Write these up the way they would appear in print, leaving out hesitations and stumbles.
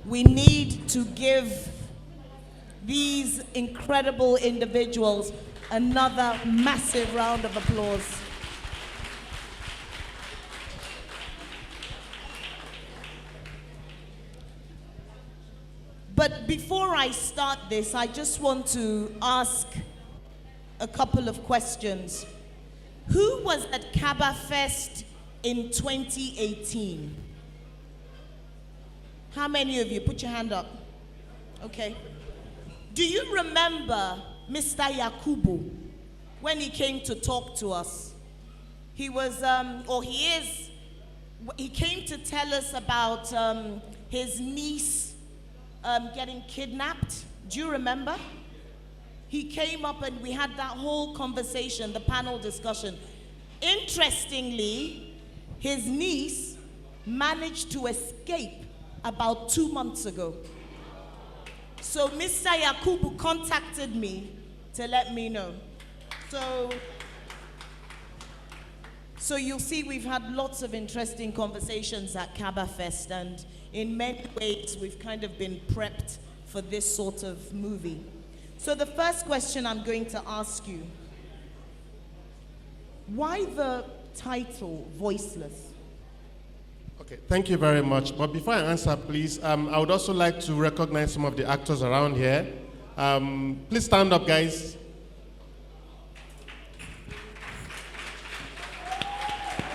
we need to give these incredible individuals another massive round of applause. But before I start this, I just want to ask a couple of questions. Who was at Kaba Fest in 2018? How many of you? Put your hand up. Okay. Do you remember Mr. Yakubu when he came to talk to us? He was, he came to tell us about his niece getting kidnapped. Do you remember? He came up and we had that whole conversation, the panel discussion. Interestingly, his niece managed to escape about 2 months ago. So Mr. Yakubu contacted me to let me know. So you'll see we've had lots of interesting conversations at Kaba Fest, and in many ways we've kind of been prepped for this sort of movie. So the first question I'm going to ask you, why the title Voiceless? Okay, thank you very much. But before I answer, please, I would also like to recognize some of the actors around here. Please stand up, guys.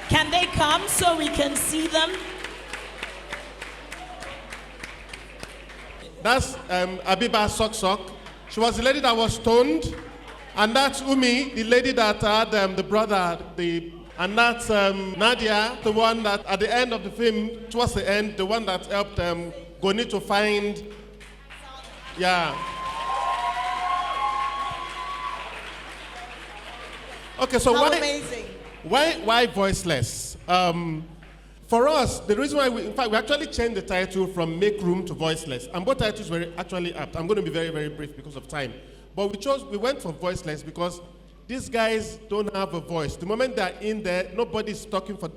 Can they come so we can see them? That's Abiba Sok. She was the lady that was stoned. And that's Umi, the lady that had the brother, and that's Nadia, the one that at the end of the film, towards the end, the one that helped Goni to find, yeah. Okay, so why Voiceless? For us, the reason why we actually changed the title from Make Room to Voiceless, and both titles were actually apt. I'm going to be very, very brief because of time. But we went for Voiceless because these guys don't have a voice. The moment they're in there, nobody's speaking for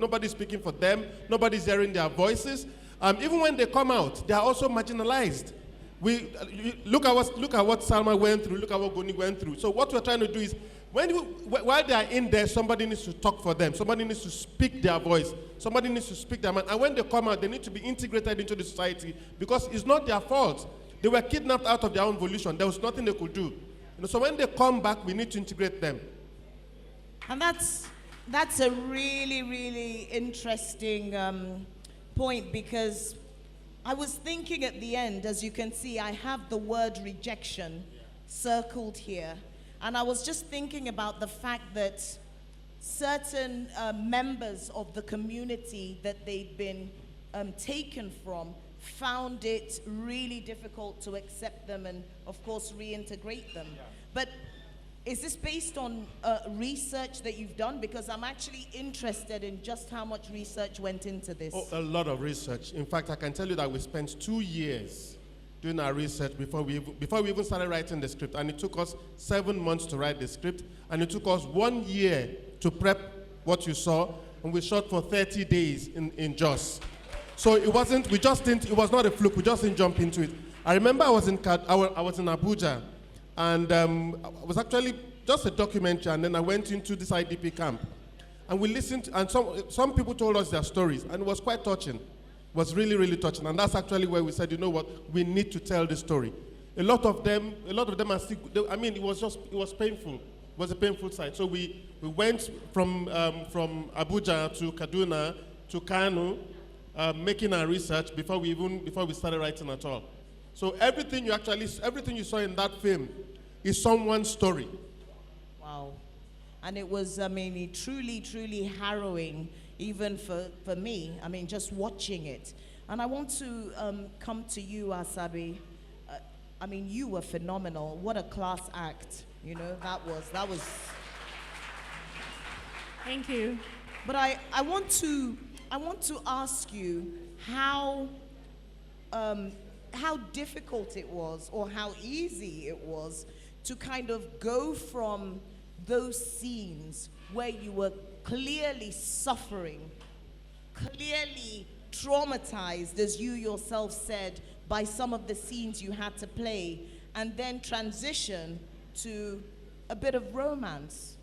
them, nobody's hearing their voices. Even when they come out, they are also marginalized. Look at what Salma went through, look at what Goni went through. So what we're trying to do is, while they are in there, somebody needs to talk for them. Somebody needs to speak their voice. Somebody needs to speak their mind. And when they come out, they need to be integrated into the society because it's not their fault. They were kidnapped out of their own volition. There was nothing they could do. So when they come back, we need to integrate them. And that's a really, really interesting point, because I was thinking at the end, as you can see, I have the word rejection circled here. And I was just thinking about the fact that certain members of the community that they'd been taken from found it really difficult to accept them and, of course, reintegrate them. Yeah. But is this based on research that you've done? Because I'm actually interested in just how much research went into this. Oh, a lot of research. In fact, I can tell you that we spent 2 years doing our research before we even started writing the script. And it took us 7 months to write the script. And it took us 1 year to prep what you saw. And we shot for 30 days in Jos. So it was not a fluke. We just didn't jump into it. I remember I was in Abuja, and it was actually just a documentary, and then I went into this IDP camp. And we listened, and some people told us their stories, and it was quite touching. It was really, really touching. And that's actually where we said, you know what, we need to tell the story. A lot of them are still, it was painful. It was a painful sight. So we went from Abuja to Kaduna to Kano, making our research before we started writing at all. So everything you saw in that film is someone's story. Wow. And it was, truly, truly harrowing, even for me, just watching it. And I want to come to you, Asabe. You were phenomenal. What a class act. That was. Thank you. But I want to ask you how difficult it was, or how easy it was, to kind of go from those scenes where you were clearly suffering, clearly traumatized, as you yourself said, by some of the scenes you had to play, and then transition to a bit of romance.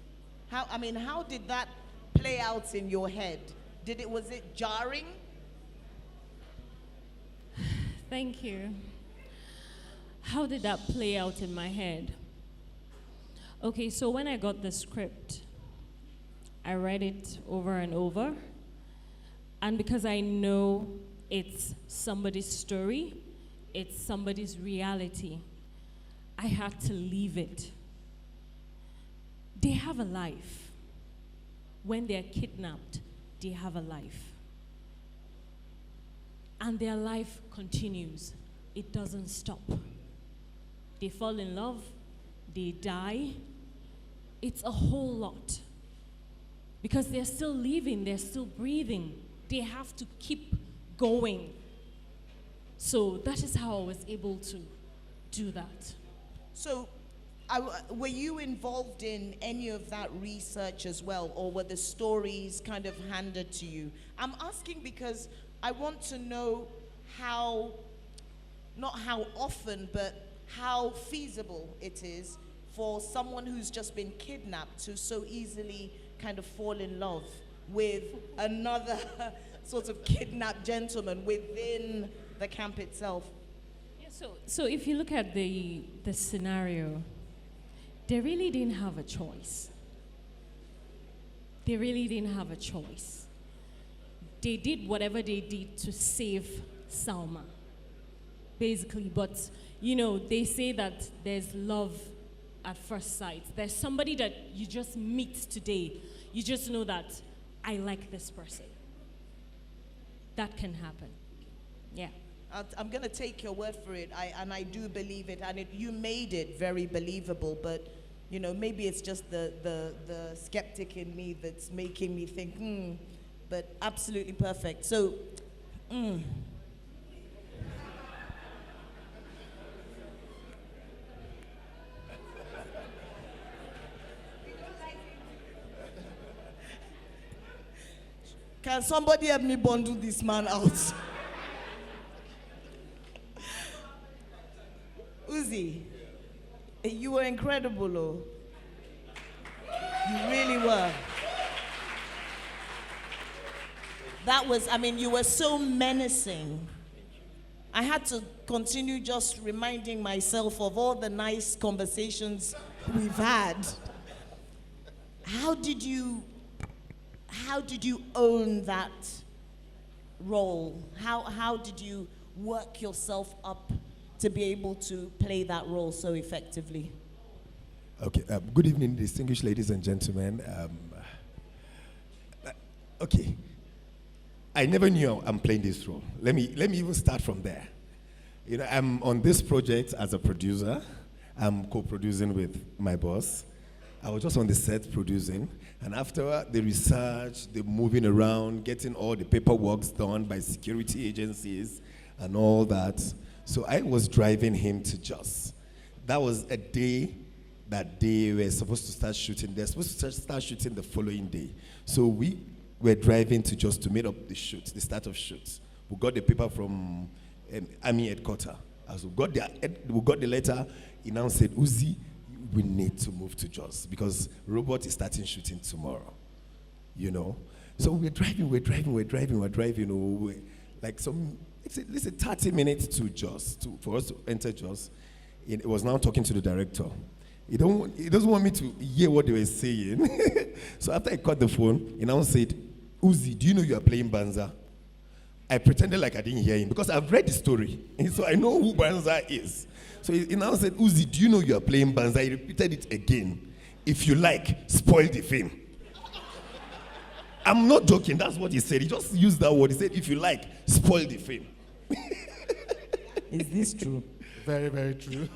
How did that play out in your head? Was it jarring? Thank you. How did that play out in my head? Okay, so when I got the script, I read it over and over. And because I know it's somebody's story, it's somebody's reality, I had to leave it. They have a life. When they're kidnapped, they have a life. And their life continues. It doesn't stop. They fall in love, they die. It's a whole lot. Because they're still living, they're still breathing. They have to keep going. So that is how I was able to do that. So, were you involved in any of that research as well, or were the stories kind of handed to you? I'm asking because I want to know how, not how often, but how feasible it is for someone who's just been kidnapped to so easily kind of fall in love with another sort of kidnapped gentleman within the camp itself. Yeah, so if you look at the scenario, they really didn't have a choice. They really didn't have a choice. They did whatever they did to save Salma, basically. But, you know, they say that there's love at first sight. There's somebody that you just meet today. You just know that I like this person. That can happen. Yeah. I'm going to take your word for it, and I do believe it. And you made it very believable, but, you know, maybe it's just the skeptic in me that's making me think, but absolutely perfect. So, Can somebody help me bundle this man out? Uzee, you were incredible, oh. You really were. That was, you were so menacing. I had to continue just reminding myself of all the nice conversations we've had. How did you own that role? How did you work yourself up to be able to play that role so effectively? Okay, good evening, distinguished ladies and gentlemen. Okay, I never knew I'm playing this role. Let me even start from there. You know, I'm on this project as a producer. I'm co-producing with my boss. I was just on the set producing, and after the research, the moving around, getting all the paperwork done by security agencies and all that, so I was driving him to Jos. That was a day that they were supposed to start shooting. They're supposed to start shooting the following day. So we were driving to Jos to meet up the shoot, the start of shoots. We got the paper from Army headquarters. As we got the letter, he now said, Uzee, we need to move to Jos because Robot is starting shooting tomorrow, you know. So we're driving, like it's a 30 minutes to Jos, for us to enter Jos. It was now talking to the director. He doesn't want me to hear what they were saying. So after I cut the phone, he now said, Uzee, do you know you are playing Banza? I pretended like I didn't hear him because I've read the story, and so I know who Banza is. So he now said, Uzee, do you know you are playing Banza? He repeated it again. If you like, spoil the film. I'm not joking, that's what he said. He just used that word. He said, if you like, spoil the film. Is this true? Very, very true.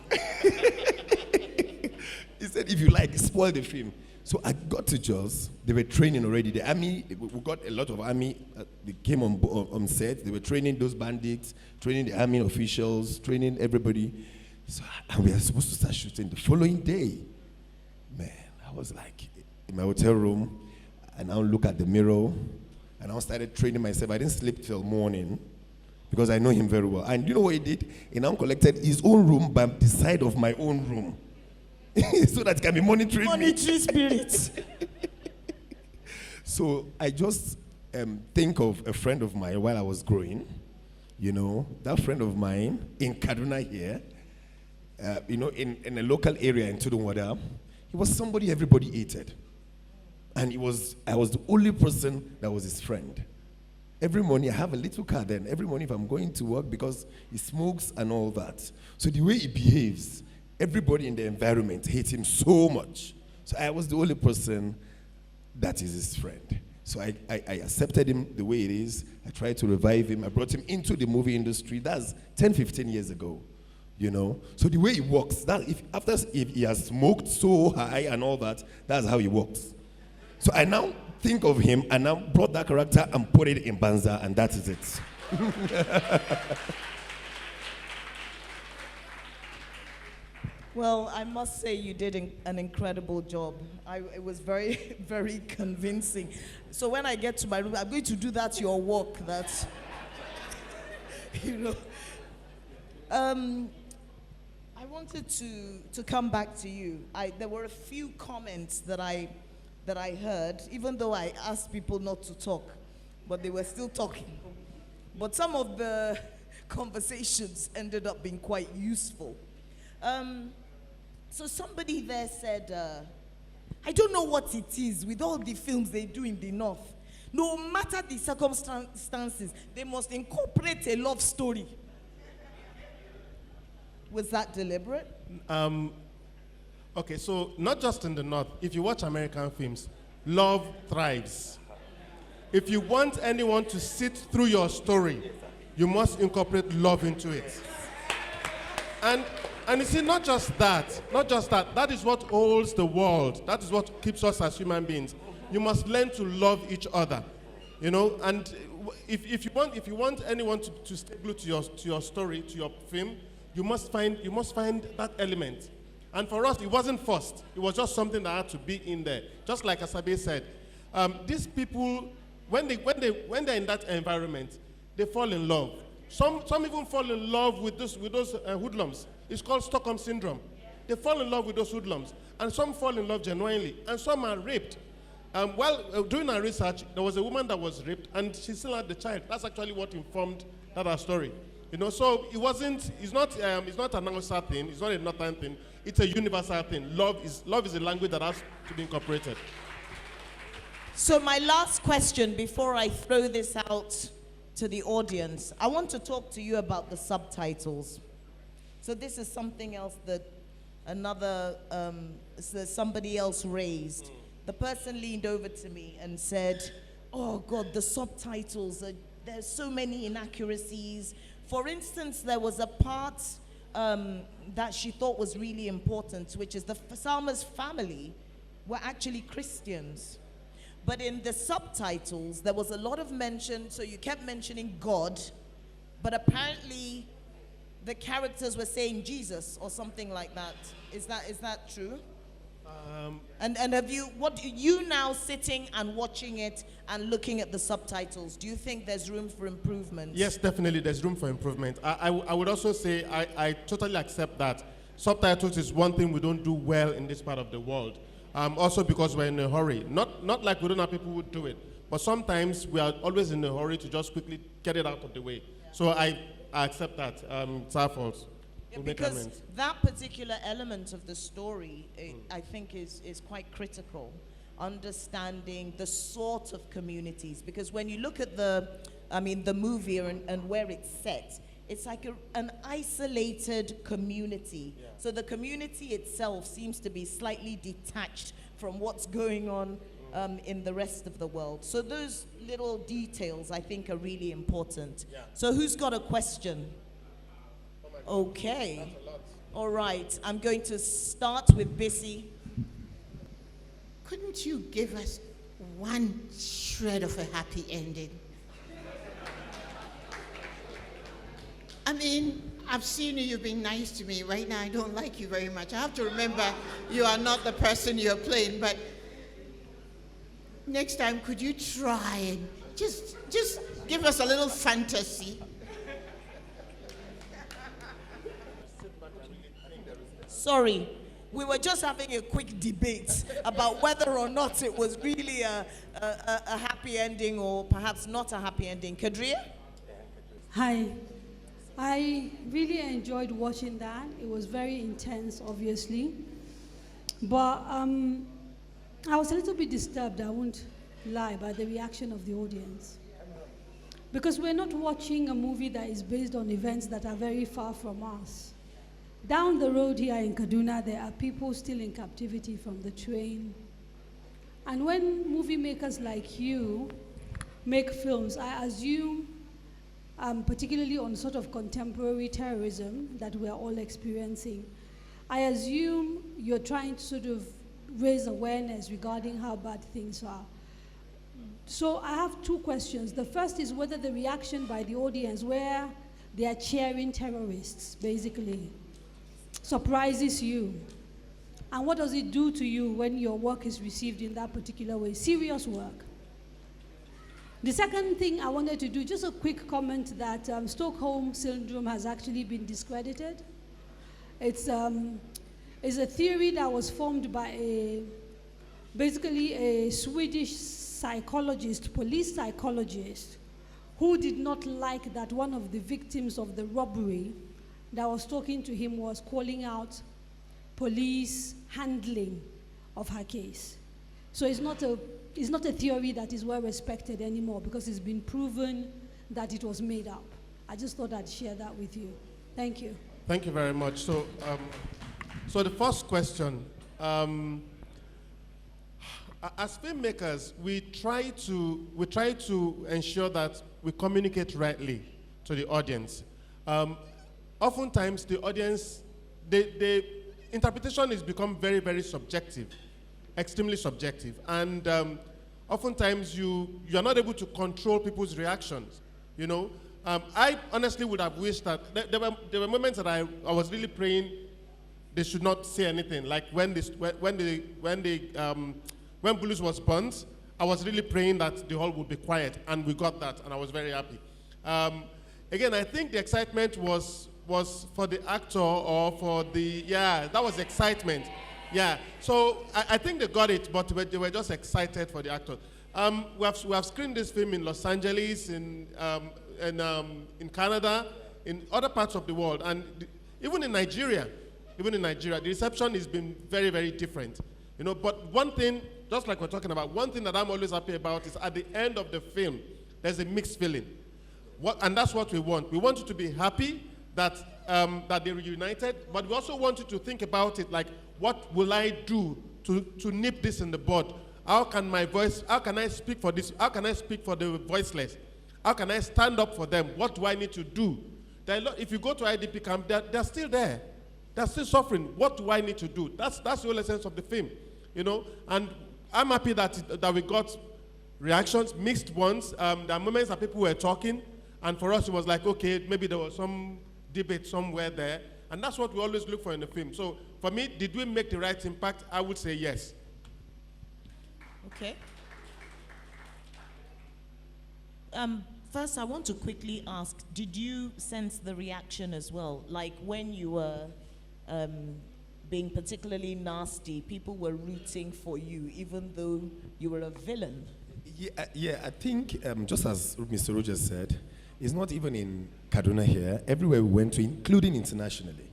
He said, if you like, spoil the film. So I got to Jos. They were training already. The army, we got a lot of army. They came on set. They were training those bandits, training the army officials, training everybody. So, and we were supposed to start shooting the following day. Man, I was like in my hotel room. I now look at the mirror. And I started training myself. I didn't sleep till morning because I know him very well. And you know what he did? He now collected his own room by the side of my own room. So that he can be monitoring me. Monetary spirits. So I just think of a friend of mine while I was growing. You know, that friend of mine in Kaduna here, you know, in a local area in Tudunwada, he was somebody everybody hated. And I was the only person that was his friend. Every morning, I have a little car then. Every morning if I'm going to work, because he smokes and all that. So the way he behaves, everybody in the environment hates him so much. So I was the only person that is his friend. So I accepted him the way it is. I tried to revive him. I brought him into the movie industry. That's 10, 15 years ago, you know. So the way he walks, if he has smoked so high and all that, that's how he walks. So I now think of him and now brought that character and put it in Banza, and that is it. Well, I must say you did an incredible job. It was very, very convincing. So when I get to my room, I'm going to do that your walk. That's, you know. I wanted to come back to you. There were a few comments that I heard, even though I asked people not to talk, but they were still talking. But some of the conversations ended up being quite useful. So somebody there said, I don't know what it is with all the films they do in the North. No matter the circumstances, they must incorporate a love story. Was that deliberate? Okay, so not just in the North. If you watch American films, love thrives. If you want anyone to sit through your story, you must incorporate love into it. And you see, not just that, that is what holds the world. That is what keeps us as human beings. You must learn to love each other, you know, and if you want anyone to stay glued to your story, to your film, you must find that element. And for us, it wasn't forced. It was just something that had to be in there. Just like Asabe said, these people, when they're in that environment, they fall in love. Some even fall in love with those hoodlums. It's called Stockholm Syndrome. They fall in love with those hoodlums. And some fall in love genuinely. And some are raped. While doing our research, there was a woman that was raped, and she still had the child. That's actually what informed that story. You know, so it's not an outside thing. It's not a northern thing. It's a universal thing. Love is a language that has to be incorporated. So my last question before I throw this out to the audience, I want to talk to you about the subtitles. So this is something else that somebody else raised. The person leaned over to me and said, oh God, the subtitles, there's so many inaccuracies. For instance, there was a part that she thought was really important, which is Salma's family were actually Christians. But in the subtitles, there was a lot of mention, so you kept mentioning God, but apparently the characters were saying Jesus or something like that. Is that true? And have you now sitting and watching it and looking at the subtitles, do you think there's room for improvement? Yes, definitely there's room for improvement. I would also say I totally accept that subtitles is one thing we don't do well in this part of the world. Also because we're in a hurry. Not like we don't have people who do it, but sometimes we are always in a hurry to just quickly get it out of the way. Yeah. So I accept that. It's our fault. Because that particular element of the story, I think, is quite critical. Understanding the sort of communities, because when you look at the movie and where it's set, it's like an isolated community. Yeah. So the community itself seems to be slightly detached from what's going on in the rest of the world. So those little details, I think, are really important. Yeah. So who's got a question? Okay. All right. I'm going to start with Bissy. Couldn't you give us one shred of a happy ending? I mean, I've seen you, you've been nice to me. Right now, I don't like you very much. I have to remember you are not the person you're playing, but next time, could you try and just give us a little fantasy? Sorry. We were just having a quick debate about whether or not it was really a happy ending or perhaps not a happy ending. Kadria? Hi. I really enjoyed watching that. It was very intense, obviously. But I was a little bit disturbed, I won't lie, by the reaction of the audience. Because we're not watching a movie that is based on events that are very far from us. Down the road here in Kaduna, there are people still in captivity from the train. And when movie makers like you make films, I assume, particularly on sort of contemporary terrorism that we're all experiencing, I assume you're trying to sort of raise awareness regarding how bad things are. So I have two questions. The first is whether the reaction by the audience, where they are cheering terrorists, basically, surprises you. And what does it do to you when your work is received in that particular way? Serious work. The second thing I wanted to do, just a quick comment that Stockholm Syndrome has actually been discredited. It's a theory that was formed by basically a Swedish psychologist, police psychologist, who did not like that one of the victims of the robbery that was talking to him was calling out police handling of her case. So it's not a theory that is well respected anymore because it's been proven that it was made up. I just thought I'd share that with you. Thank you. Thank you very much. So, so the first question, as filmmakers, we try to ensure that we communicate rightly to the audience. Oftentimes, the audience, the interpretation has become very, very subjective, extremely subjective, and oftentimes you are not able to control people's reactions. You know, I honestly would have wished that there were moments that I was really praying they should not say anything. Like when Bulus was burnt, I was really praying that the hall would be quiet, and we got that, and I was very happy. Again, I think the excitement was for the actor or for the, that was excitement. Yeah, so I think they got it, but they were just excited for the actor. We have screened this film in Los Angeles, in Canada, in other parts of the world, and even in Nigeria, the reception has been very, very different. You know, but one thing, just like we're talking about, one thing that I'm always happy about is at the end of the film, there's a mixed feeling. And that's what we want. We want you to be happy that they reunited, but we also want you to think about it like, what will I do to nip this in the bud? How can I speak for this? How can I speak for the voiceless? How can I stand up for them? What do I need to do? If you go to IDP camp, they're still there. They're still suffering. What do I need to do? That's the whole essence of the film, you know? And I'm happy that we got reactions, mixed ones. There are moments that people were talking, and for us it was like, okay, maybe there was some debate somewhere there, and that's what we always look for in the film. So for me, did we make the right impact? I would say yes. Okay. First, I want to quickly ask, did you sense the reaction as well? Like when you were being particularly nasty, people were rooting for you, even though you were a villain. Yeah, I think, just as Mr. Rogers said, it's not even in Kaduna here, everywhere we went to, including internationally.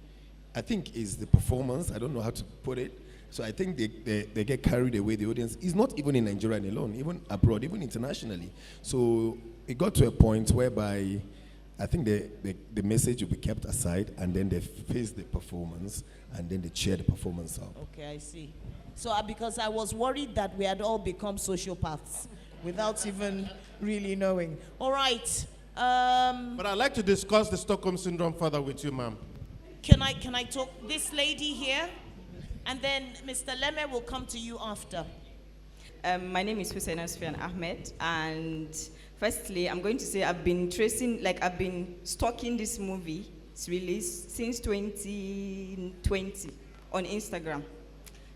I think it's the performance, I don't know how to put it. So I think they get carried away, the audience. It's not even in Nigeria alone, even abroad, even internationally. So it got to a point whereby I think the message will be kept aside, and then they face the performance, and then they cheer the performance up. Okay, I see. So because I was worried that we had all become sociopaths without even really knowing. All right. But I'd like to discuss the Stockholm Syndrome further with you, ma'am. Can I talk? This lady here, and then Mr. Leme will come to you after. My name is Hussein Asfian Ahmed, and firstly, I'm going to say I've been stalking this movie, its release, since 2020 on Instagram.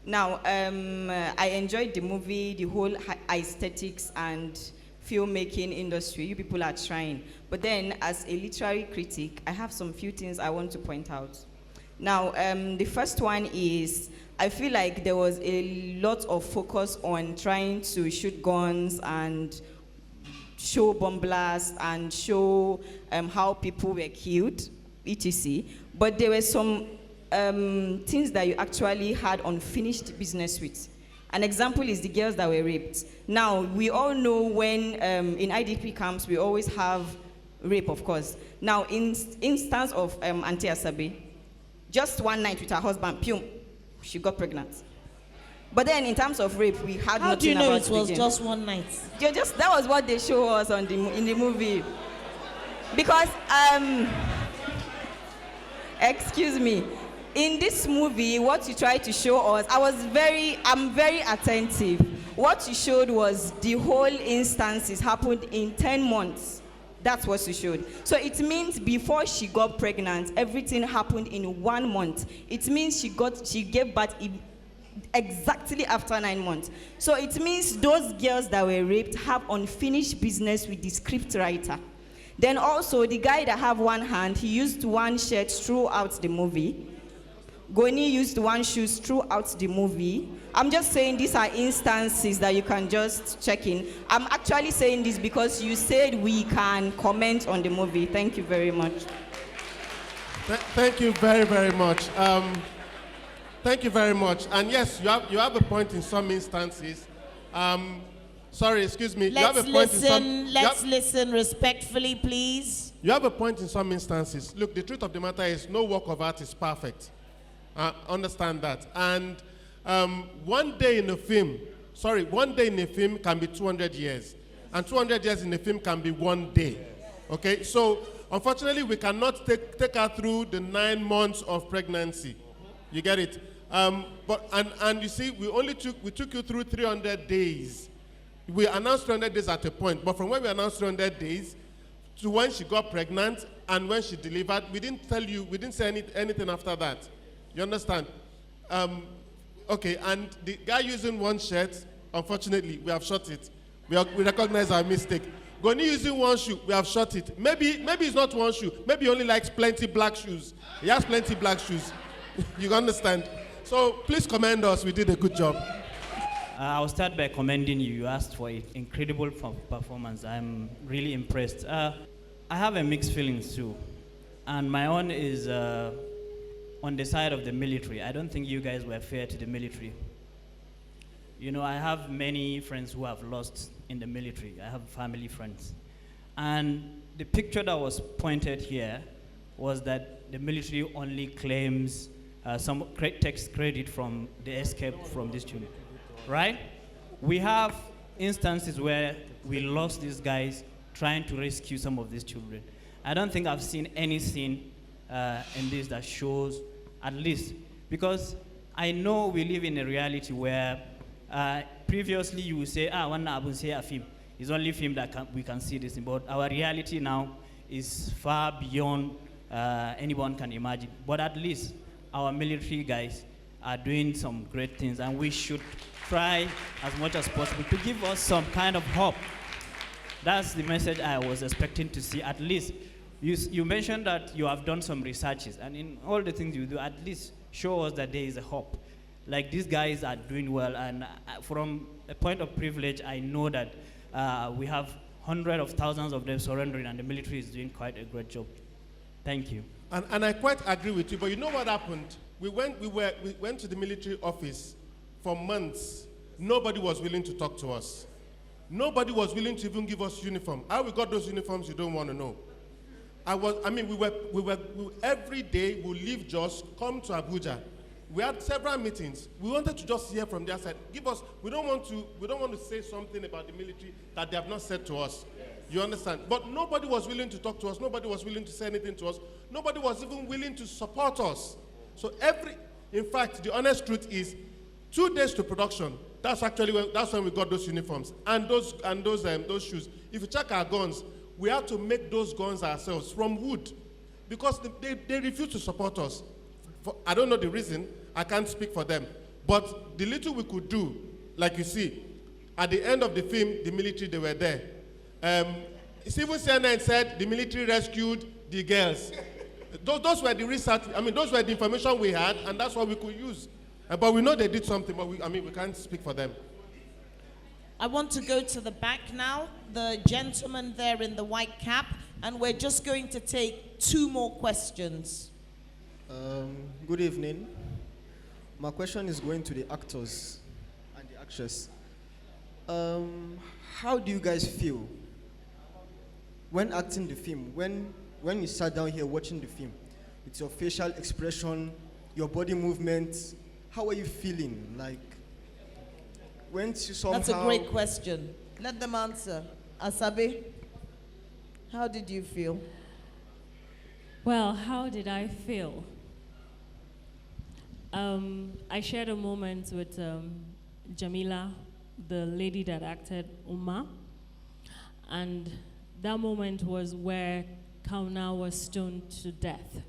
Now, I enjoyed the movie, the whole aesthetics and filmmaking industry. You people are trying. But then, as a literary critic, I have some few things I want to point out. Now, the first one is, I feel like there was a lot of focus on trying to shoot guns and show bomb blasts and show how people were killed, etc. But there were some things that you actually had unfinished business with. An example is the girls that were raped. Now, we all know when in IDP camps, we always have rape, of course. Now, in instance of Auntie Asabe, just one night with her husband, pum, she got pregnant. But then in terms of rape, we had How nothing do you know about it was again. just one night? That was what they show us in the movie. Because, excuse me, in this movie, what you tried to show us, I'm very attentive. What you showed was the whole instances happened in 10 months. That's what you showed. So it means before she got pregnant, everything happened in 1 month. It means she gave birth exactly after 9 months. So it means those girls that were raped have unfinished business with the script writer. Then also the guy that have one hand, he used one shirt throughout the movie. Goni used one shoes throughout the movie. I'm just saying these are instances that you can just check in. I'm actually saying this because you said we can comment on the movie. Thank you very much. Thank you very, very much. Thank you very much. And yes, you have a point in some instances. Sorry, excuse me. Let's listen respectfully, please. You have a point in some instances. Look, the truth of the matter is no work of art is perfect. Understand that. And one day in a film can be 200 years. And 200 years in a film can be 1 day. Okay? So, unfortunately, we cannot take her through the 9 months of pregnancy. You get it? And you see, we took you through 300 days. We announced 300 days at a point, but from when we announced 300 days to when she got pregnant and when she delivered, we didn't say anything after that. You understand? Okay, and the guy using one shirt, unfortunately, we have shot it. We recognize our mistake. Goni using one shoe, we have shot it. Maybe it's not one shoe. Maybe he only likes plenty black shoes. He has plenty black shoes. You understand? So please commend us. We did a good job. I'll start by commending you. You asked for an incredible performance. I'm really impressed. I have a mixed feelings too. And my own is on the side of the military. I don't think you guys were fair to the military. You know, I have many friends who have lost in the military. I have family friends. And the picture that was pointed here was that the military only claims takes credit from the escape from this children, right? We have instances where we lost these guys trying to rescue some of these children. I don't think I've seen anything in this that shows, at least, because I know we live in a reality where previously you would say, one I would say a film. It's only film that we can see this, but our reality now is far beyond anyone can imagine. But at least our military guys are doing some great things, and we should try as much as possible to give us some kind of hope. That's the message I was expecting to see. At least, you mentioned that you have done some researches, and in all the things you do, at least show us that there is a hope. Like, these guys are doing well, and from a point of privilege, I know that we have hundreds of thousands of them surrendering, and the military is doing quite a great job. Thank you. And I quite agree with you, but you know what happened? We went to the military office for months. Nobody was willing to talk to us. Nobody was willing to even give us uniform. How we got those uniforms, you don't want to know. We were every day we leave Jos, come to Abuja. We had several meetings. We wanted to just hear from their side. We don't want to say something about the military that they have not said to us. You understand? But nobody was willing to talk to us. Nobody was willing to say anything to us. Nobody was even willing to support us. So in fact, the honest truth is, 2 days to production. That's when we got those uniforms and those shoes. If you check our guns, we had to make those guns ourselves from wood because they refuse to support us. I don't know the reason. I can't speak for them. But the little we could do, like you see, at the end of the film, the military, they were there. Even CNN said the military rescued the girls. Those were the research, those were the information we had, and that's what we could use. But we know they did something, but we can't speak for them. I want to go to the back now, the gentleman there in the white cap, and we're just going to take 2 more questions. Good evening. My question is going to the actors and the actress. How do you guys feel when acting the film? When you sat down here watching the film, it's your facial expression, your body movements. How are you feeling? Like, when you somehow... That's a great question. Let them answer. Asabe, how did you feel? Well, how did I feel? I shared a moment with Jamila, the lady that acted Uma, and that moment was where Kauna was stoned to death.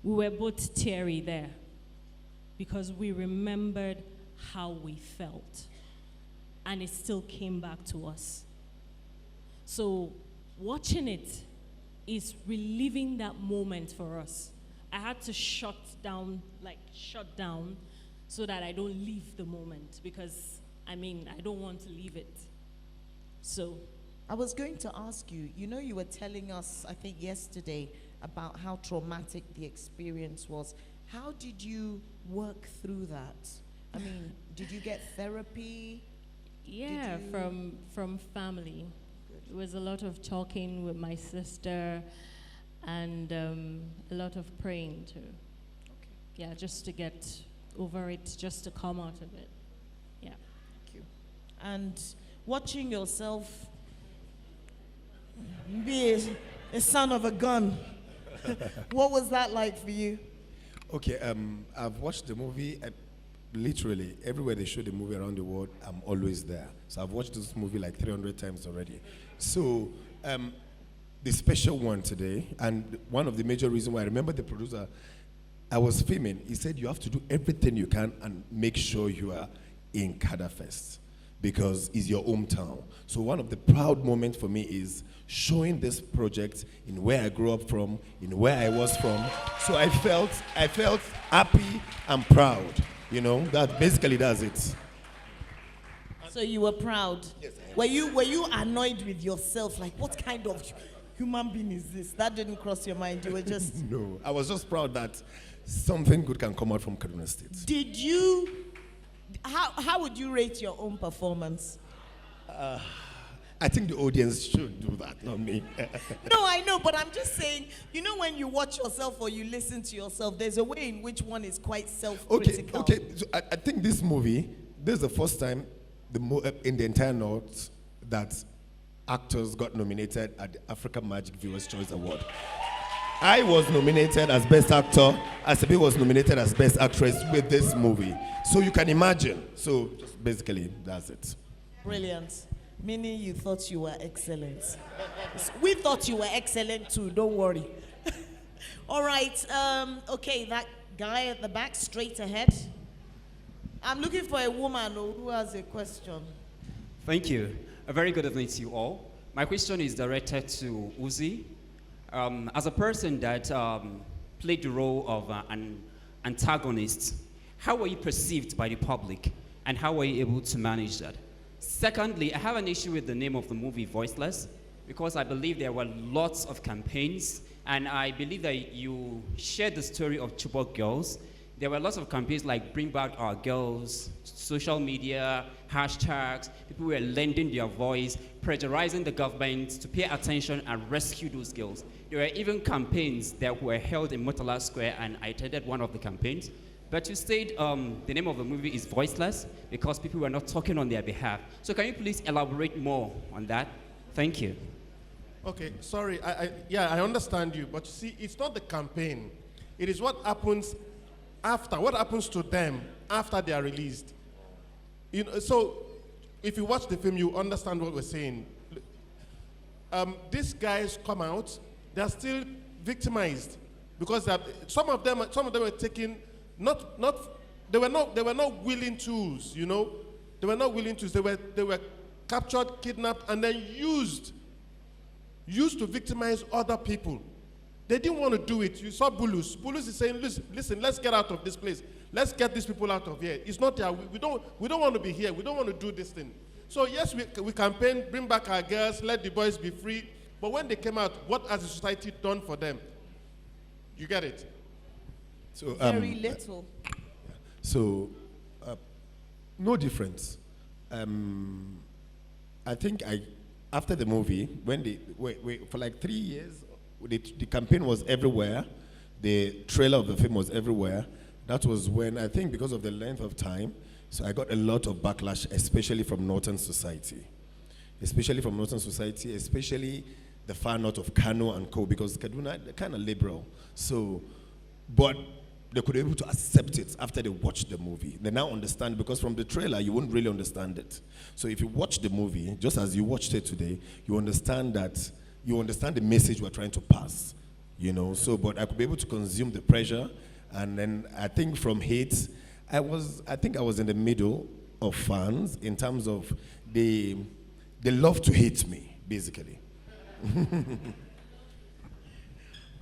We were both teary there because we remembered how we felt, and it still came back to us. So watching it is reliving that moment for us. I had to shut down so that I don't leave the moment, because I don't want to leave it. So I was going to ask you, you were telling us, I think yesterday, about how traumatic the experience was. How did you work through that? Did you get therapy? Yeah, from family. It was a lot of talking with my sister and a lot of praying too. Okay. Yeah, just to get over it, just to come out of it. Yeah. Thank you. And watching yourself be a son of a gun, what was that like for you? Okay, I've watched the movie, literally, everywhere they show the movie around the world, I'm always there. So I've watched this movie like 300 times already. So the special one today, and one of the major reasons why I remember the producer, I was filming, he said you have to do everything you can and make sure you are in Kabafest because it's your hometown. So one of the proud moments for me is showing this project in where I grew up from, in where I was from. So I felt happy and proud. That basically does it. So you were proud. Yes, I am. Were you annoyed with yourself? Like, what kind of human being is this? That didn't cross your mind. You were just... No, I was just proud that something good can come out from Kaduna State. Did you... How would you rate your own performance? I think the audience should do that, not me. No, I know, but I'm just saying, when you watch yourself or you listen to yourself, there's a way in which one is quite self-critical. Okay. So I think this movie, this is the first time in the entire North that actors got nominated at the African Magic Viewers' Choice Award. I was nominated as Best Actor. Asabe was nominated as Best Actress with this movie. So you can imagine. So just basically, that's it. Brilliant. Meaning you thought you were excellent. We thought you were excellent too, don't worry. All right, okay, that guy at the back, straight ahead. I'm looking for a woman who has a question. Thank you. A very good evening to you all. My question is directed to Uzee. As a person that played the role of an antagonist, how were you perceived by the public, and how were you able to manage that? Secondly, I have an issue with the name of the movie, Voiceless, because I believe there were lots of campaigns, and I believe that you shared the story of Chibok girls. There were lots of campaigns like Bring Back Our Girls, social media, hashtags. People were lending their voice, pressurizing the government to pay attention and rescue those girls. There were even campaigns that were held in Murtala Square, and I attended one of the campaigns. But you said the name of the movie is Voiceless because people were not talking on their behalf. So can you please elaborate more on that? Thank you. Okay, sorry. I understand you, but you see, it's not the campaign. It is what happens after. What happens to them after they are released? So if you watch the film, you understand what we're saying. These guys come out, they're still victimized because some of them were taken. They were not willing tools, They were not willing tools. They were captured, kidnapped, and then used to victimize other people. They didn't want to do it. You saw Bulus. Bulus is saying, listen, let's get out of this place. Let's get these people out of here. It's not there. We don't want to be here. We don't want to do this thing. So yes, we campaign, bring back our girls, let the boys be free. But when they came out, what has the society done for them? You get it? So, Very little. So, no difference. I think after the movie, when for like 3 years, the campaign was everywhere. The trailer of the film was everywhere. That was when, I think because of the length of time, so I got a lot of backlash, especially from Northern society. Especially the far north of Kano and Co, because Kaduna, they're kind of liberal. So, but they could be able to accept it after they watched the movie. They now understand, because from the trailer, you wouldn't really understand it. So if you watch the movie, just as you watched it today, you understand the message we're trying to pass, you know. So, but I could be able to consume the pressure, and then I think from hate, I think I was in the middle of fans in terms of they love to hate me, basically.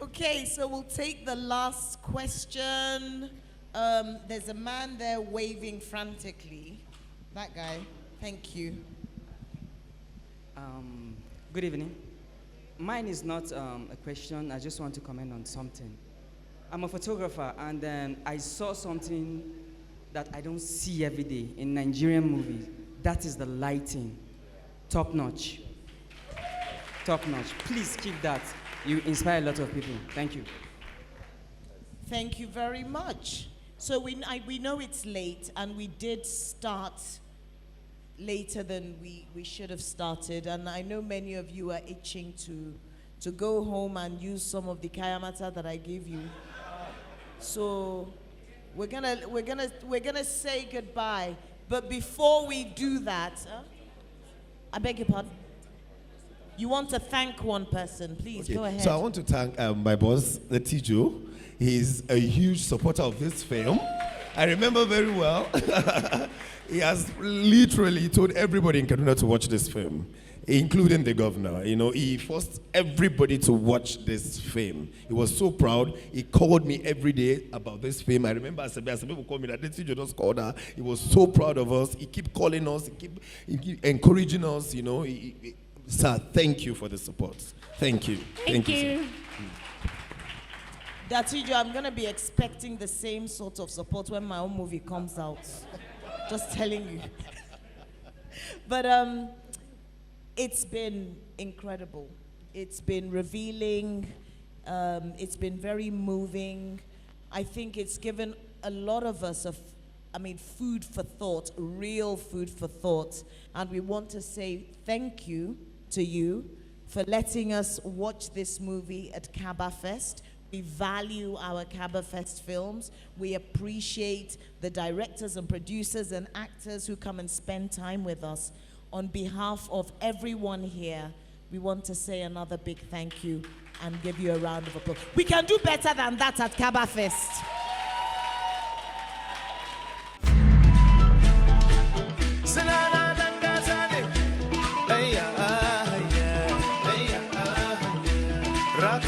Okay, so we'll take the last question. There's a man there waving frantically. That guy. Thank you. Good evening. Mine is not a question. I just want to comment on something. I'm a photographer, and I saw something that I don't see every day in Nigerian movies. That is the lighting. Top notch. Top notch. Please keep that. You inspire a lot of people. Thank you. Thank you very much. So we know it's late, and we did start later than we should have started, and I know many of you are itching to go home and use some of the kayamata that I gave you. So we're gonna say goodbye. But before we do that, I beg your pardon. You want to thank one person, please, Okay. Go ahead. So I want to thank my boss, the Tijo. He's a huge supporter of this film. I remember very well. He has literally told everybody in Kaduna to watch this film, including the governor. You know, he forced everybody to watch this film. He was so proud. He called me every day about this film. I remember Asabe would call me that the Tijo just called her. He was so proud of us. He kept calling us. He kept encouraging us. You know. Sir, thank you for the support. Thank you. Thank you. Sir. Datijo, I'm going to be expecting the same sort of support when my own movie comes out. Just telling you. But it's been incredible. It's been revealing. It's been very moving. I think it's given a lot of us food for thought, real food for thought. And we want to say thank you to you for letting us watch this movie at Kaba Fest. We value our Kaba Fest films. We appreciate the directors and producers and actors who come and spend time with us. On behalf of everyone here, we want to say another big thank you and give you a round of applause. We can do better than that at Kaba Fest. Rock